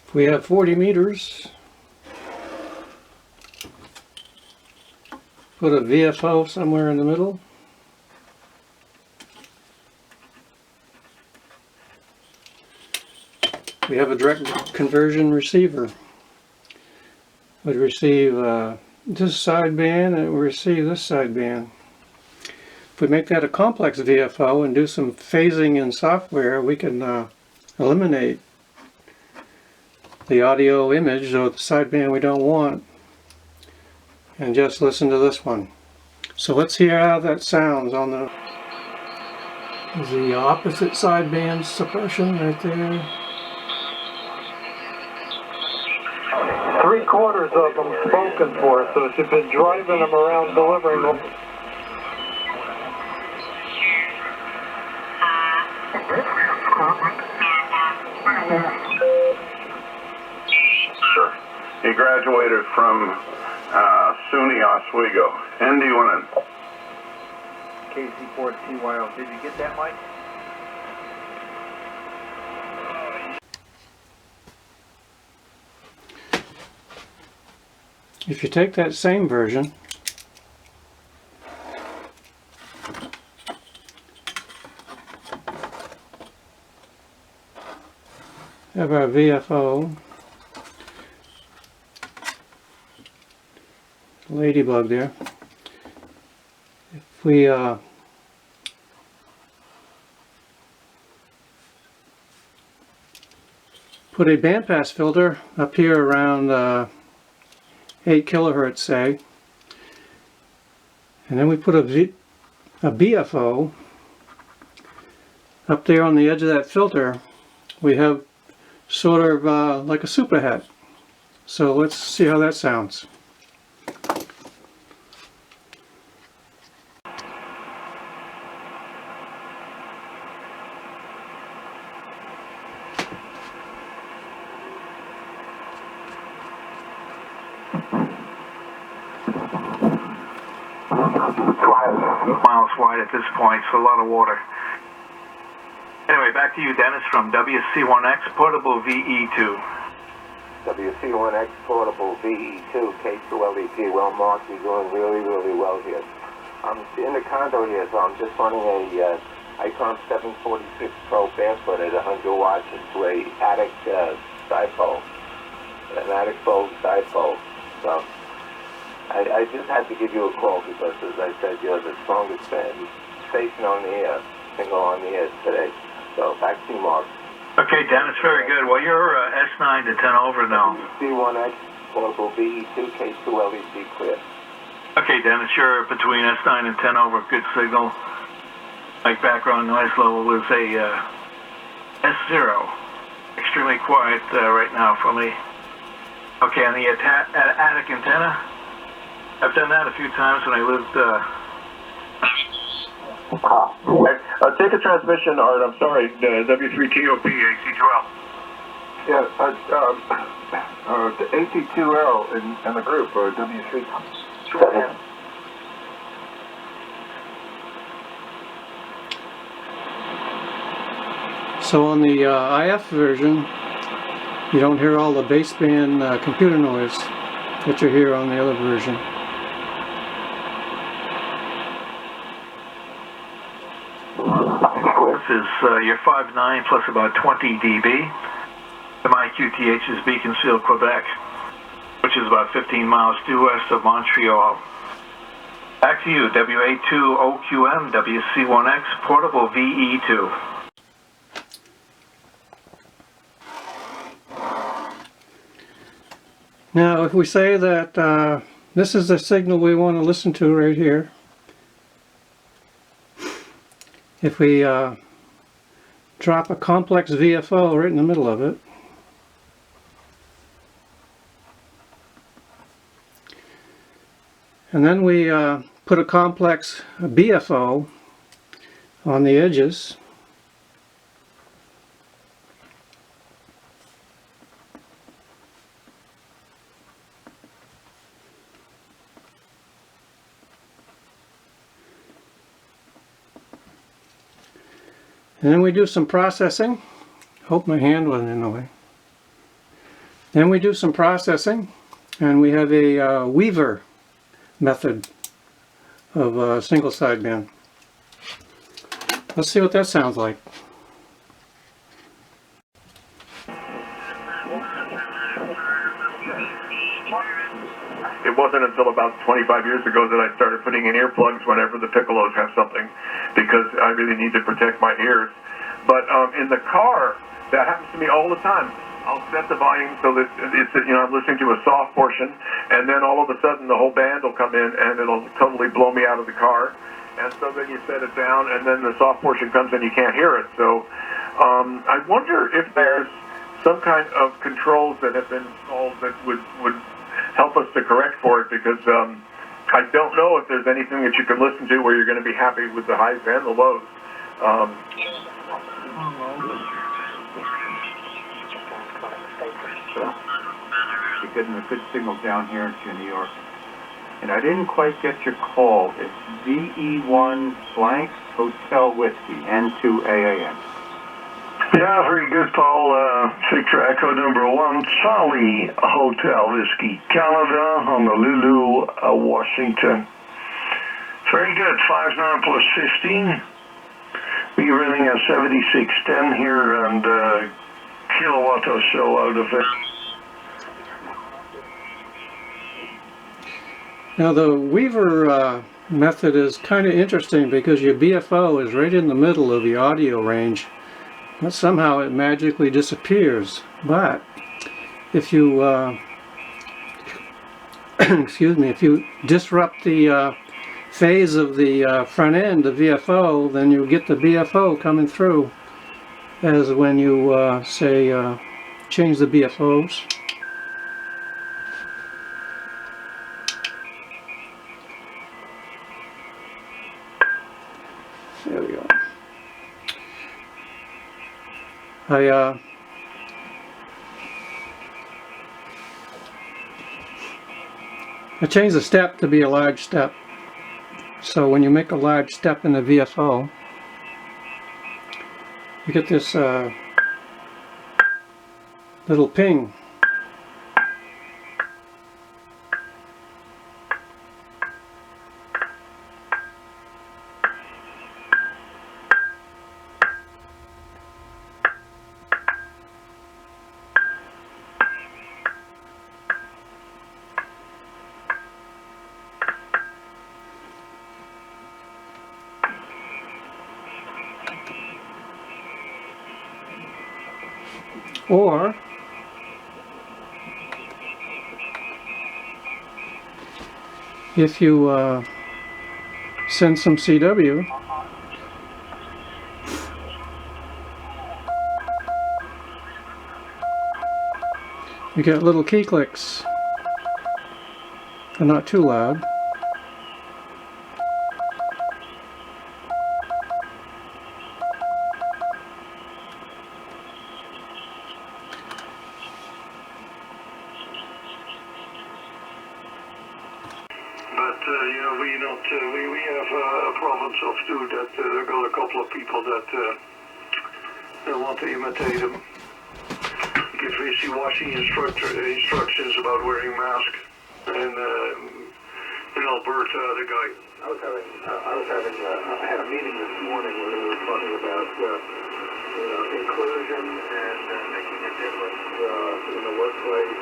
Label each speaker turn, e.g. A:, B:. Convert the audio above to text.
A: If we have 40 meters, put a VFO somewhere in the middle. We have a direct conversion receiver. Would receive this sideband and it will receive this sideband. If we make that a complex VFO and do some phasing in software, we can eliminate the audio image or the sideband we don't want and just listen to this one. So let's hear how that sounds on the opposite sideband suppression right there.
B: 3/4 of them spoken for, so if you've been driving them around delivering them.
C: Sure. He graduated from SUNY Oswego. ND1N.
B: KC4TYL. Did you get that, Mike?
A: If you take that same version, have our VFO, ladybug there. If we put a bandpass filter up here around 8 kilohertz, say, and then we put a BFO up there on the edge of that filter, we have sort of like a superhet. So let's see how that sounds.
B: Miles wide at this point, so a lot of water. Anyway, back to you, Dennis, from WC1X Portable VE2.
D: WC1X Portable VE2, K2LEG. Well, Mark, you're doing really, really well here. I'm in the condo here, so I'm just running a Icon 746 Pro barefoot at 100 watts into a attic dipole, an attic bulb dipole. So I just had to give you a call because, as I said, you're the strongest station on the air, single on the air today. So back to you, Mark.
B: Okay, Dennis, very good. Well, you're S9 to 10 over now.
D: C1X Portable VE2, K2LEG clear.
B: Okay, Dennis, you're between S9 and 10 over. Good signal. Like background noise level is a S0. Extremely quiet right now for me. Okay, on the attic antenna, I've done that a few times when I lived.
C: Take a transmission, Art. I'm sorry. W3TOP AC2L.
D: Yeah, the AC2L in the group, W3.
A: So on the IF version, you don't hear all the baseband computer noise that you hear on the other version.
B: This is your 5.9 plus about 20 dB. My QTH is Beaconsfield, Quebec, which is about 15 miles due west of Montreal. Back to you, WA2OQM, WC1X, Portable VE2.
A: Now, if we say that this is the signal we want to listen to right here, if we drop a complex VFO right in the middle of it, and then we put a complex BFO on the edges, and then we do some processing. Hope my hand wasn't in the way. Then we do some processing, and we have a weaver method of single sideband. Let's see what that sounds like.
C: It wasn't until about 25 years ago that I started putting in earplugs whenever the piccolos have something, because I really need to protect my ears. But in the car, that happens to me all the time. I'll set the volume so that it's, I'm listening to a soft portion, and then all of a sudden the whole band will come in and it'll totally blow me out of the car. And so then you set it down, and then the soft portion comes in, you can't hear it. So I wonder if there's some kind of controls that have been installed that would help us to correct for it, because I don't know if there's anything that you can listen to where you're going to be happy with the highs and the lows.
E: You're getting a good signal down here to New York. And I didn't quite get your call. It's VE1 blank Hotel Whiskey, N2AAM.
F: Yeah, very good, Paul. Victor Echo number 1, Charlie Hotel Whiskey, Canada, Honolulu, Washington. Very good, 5-9 plus 15. We're running at 7610 here, and kilowatt or so out of it.
A: Now the weaver method is kind of interesting because your BFO is right in the middle of the audio range, but somehow it magically disappears. But if you excuse me, if you disrupt the phase of the front end, the VFO, then you get the BFO coming through as when you say change the BFOs. There we go. I changed the step to be a large step. So when you make a large step in the VFO, you get this little ping. Or if you send some CW, you get little key clicks. They're not too loud.
F: We have a province of two that got a couple of people that want to imitate him. Give wishy-washy instructions about wearing masks. And in Alberta, the guy.
D: I had a meeting this morning where we were talking about inclusion and making a difference in the workplace.